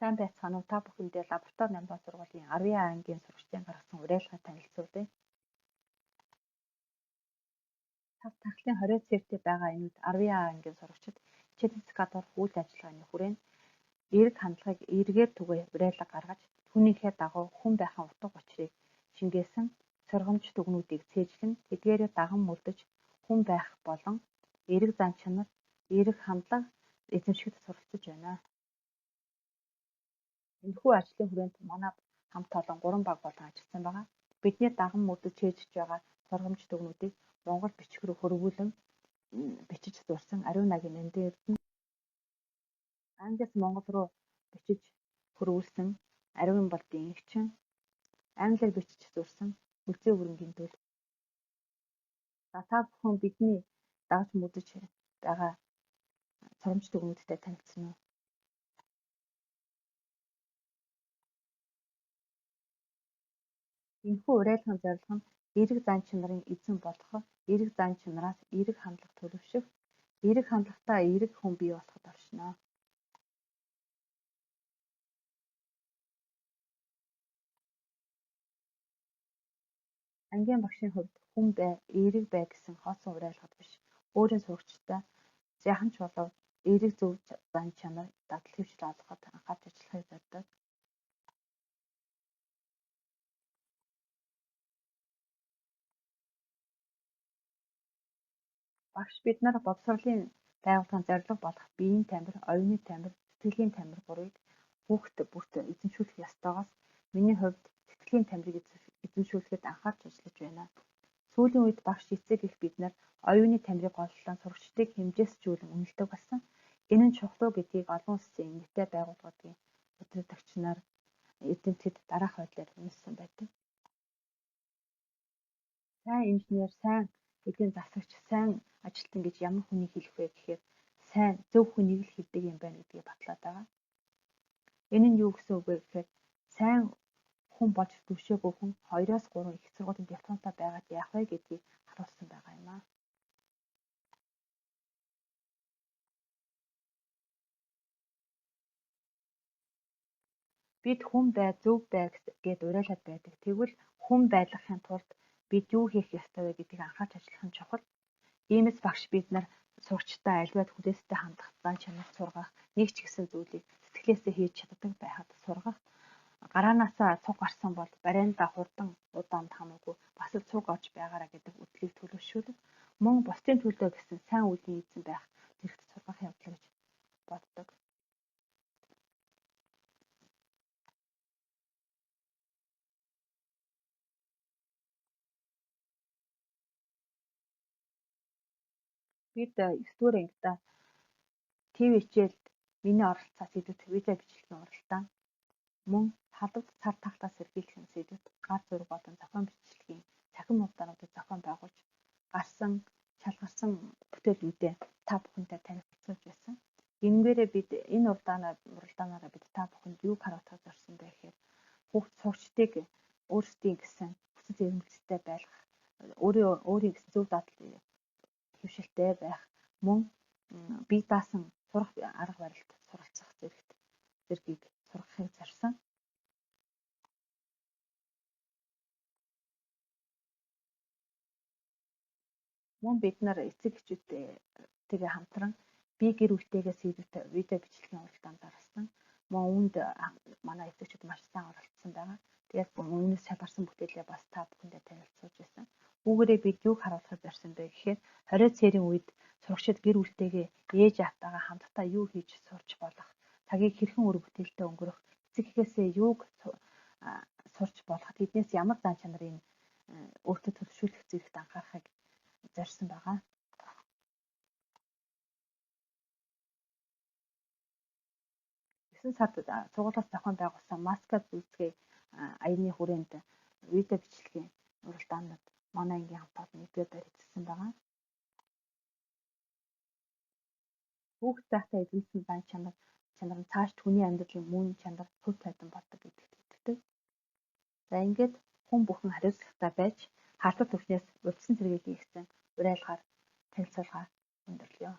Сайн байцгаана уу? Та бүхэндээ лаборатори 8 дугаар сургуулийн 10-р ангийн сурагчдын гаргасан уриалгыг танилцуулъя. Тав тархлын 20 цэгтээ байгаа энүүд 10-р ангийн сурагчид хичээлээс гадуур үйл ажиллагааны хүрээнд эерэг хандлагыг эргээр түгээ уриалга гаргаж түүнийхээ дагуу хүн байхын утга учирыг шингээсэн сургамж дүгнүүдийг цээжлэн тэдгээрээ даган мөрдөж хүн байх болон эерэг зан чанар, эерэг хандлага эзэмшихэд суралцж байна. Энэхүү ажлын хүрээнд манай хамт олон 3 баг болон ажилласан байгаа. Бидний даган мөрдөж чийжж байгаа сургамж дүгнүүдийг монгол бичиг рүү хөрвүүлэн бичиж зурсан ариун нагийн нандин эрдэнэ англи монгол руу бичиж хөрвүүлсэн ариун болдын эгчин англиар бичиж зурсан үлзий өрөнгийн төл. За та бүхэн бидний дагаж мөрдөж байгаа сургамж дүгнүүдтэй танилцсан уу? Энэхүү уриалгын зорилго нь эерэг зан чанарын эзэн болох, эерэг зан чанараас эерэг хандлага төлөвшөх, эерэг хандлагатай эерэг хүн бий болоход оршино. Ангийн багшийн хувьд хүн бай, эерэг бай гэсэн хоосон уриалгад биш, өөрийн сурагчдаа яхан ч болов эерэг зөв зан чанар дадал хэвшил олгоход анхаарч ажиллахыг зорддог. Багш бид нар боловсролын байгууллагын зорилго болох биеийн тамир, оюуны тамир, сэтгэлийн тамир гурыг хүүхэд бүрт эзэмшүүлэх ёстойгоос миний хувьд сэтгэлийн тамирыг эзэмшүүлэхэд анхаарч ажиллаж байна. Сүүлийн үед багш эцэг их бид нар оюуны тамирыг голлон сурагчдыг хэмжээсжүүлэн үнэлдэг болсон. Энэ нь чухал гэдгийг олон улсын эмэгтэй байгууллагуудын удирдагч нар эзэмшихэд дараах байдлаар үнэлсэн байдаг. Сайн инженер, сайн эдийн засагч, сайн ажилтан гэж ямар хүнийг хэлэх вэ гэхээр сайн зөв хүнийг л хэлдэг юм байна гэдгийг батлаад байгаа. Энэ нь юу гэсэн үг вэ гэхээр сайн хүн болж түвшээгүй хүн 2-3 их сургуулийн дипломтой байгаад яах вэ гэдгийг харуулсан байгаа юм аа. Бид хүн бай, зөв бай гэд уриалаад байдаг. Тэгвэл хүн байлгахын тулд бид юу хийх ёстой вэ гэдгийг анхаарч ажиллах нь чухал. Иймээс багш бид нар сурагчдаа аливаад хүлээстэй хандах зан чанар сургах, нэг ч гэсэн зүйлийг сэтгэлээсээ хийж чаддаг байхад сургах, гараанаасаа цуг гарсан бол барайндаа хурдан удаанд хамаагүй бас л цуг орж байгаараа гэдэг үдлийг төлөвшүүлэх, мөн бусдын төлөө гэсэн сайн үеийн эзэн байх зэрэгт сургах явдал гэж боддог. Бид 9-р ангида ТV хичээлд миний оролцоо сэдвүүд видео бичлэгийн уралдаан мөн халдварт цар тахлаас сэргийлсэн сэдвүүд гар зураг болон зохион бичлэгийн цахим хурдаануудыг зохион байгуулж гарсан шалгарсан бүтээлүүдээ та бүхэнтэй танилцуулж байсан. Ингээрээ бид энэ уралдаанаараа бид та бүхэнд юуг харуулахыг зорьсон бэ гэхээр хүүхд сурагчдыг өөрсдийн гэсэн хүсэл эрмэлзэлтэй байлгах, өөрийн гэсэн зөв дадал хөвшилтэй байх, мөн бие даасан сурах арга барилд суралцах зэргийг сургахыг зорьсон. Мөн бид нар эцэг эхчүүдтэйгээ хамтран бие гэр бүлтэйгээ сэдвүүтэй видео бичлэгийн уралдаанд оролцсон. Мөн үүнд манай эцэгчүүд маш сайн оролцсон байгаа. Тэгээд үүнээс шалгарсан бүтээлээ бас та бүхэндээ танилцуулж байсан. Үүгээрээ бид юуг харуулахыг зорьсон бэ гэхээр 20 цэрийн үед сурагчид гэр бүлтэйгээ ээж аавтайгаа хамтдаа юу хийж сурч болох, цагийг хэрхэн үр бүтээлтэй өнгөрөх, эцэг эхээсээ юуг сурч болох, тэднээс ямар зан чанарыг өөртөө төлөвшүүлэх зэрэгт анхаарахыг зорьсон байгаа. Сард сургуулиас зохион байгуулсан маскад үйлчилгээ аяны хүрээнд видео бичлэгийн уралдаанууд манай ангийн хамт олон 1-р байр эзэлсэн байгаа. Хүүхэд байхдаа эзэмсэн зан чанар нь цааш түүний амьдралын мөн чанар төв тайван болдог гэдэгт итгэдэг. За ингээд хүн бүхэн хариуцлагатай байж хардах түвшнээс урьдчилан сэргийлье гэсэн уриалгаар танилцуулга өндөрлөё.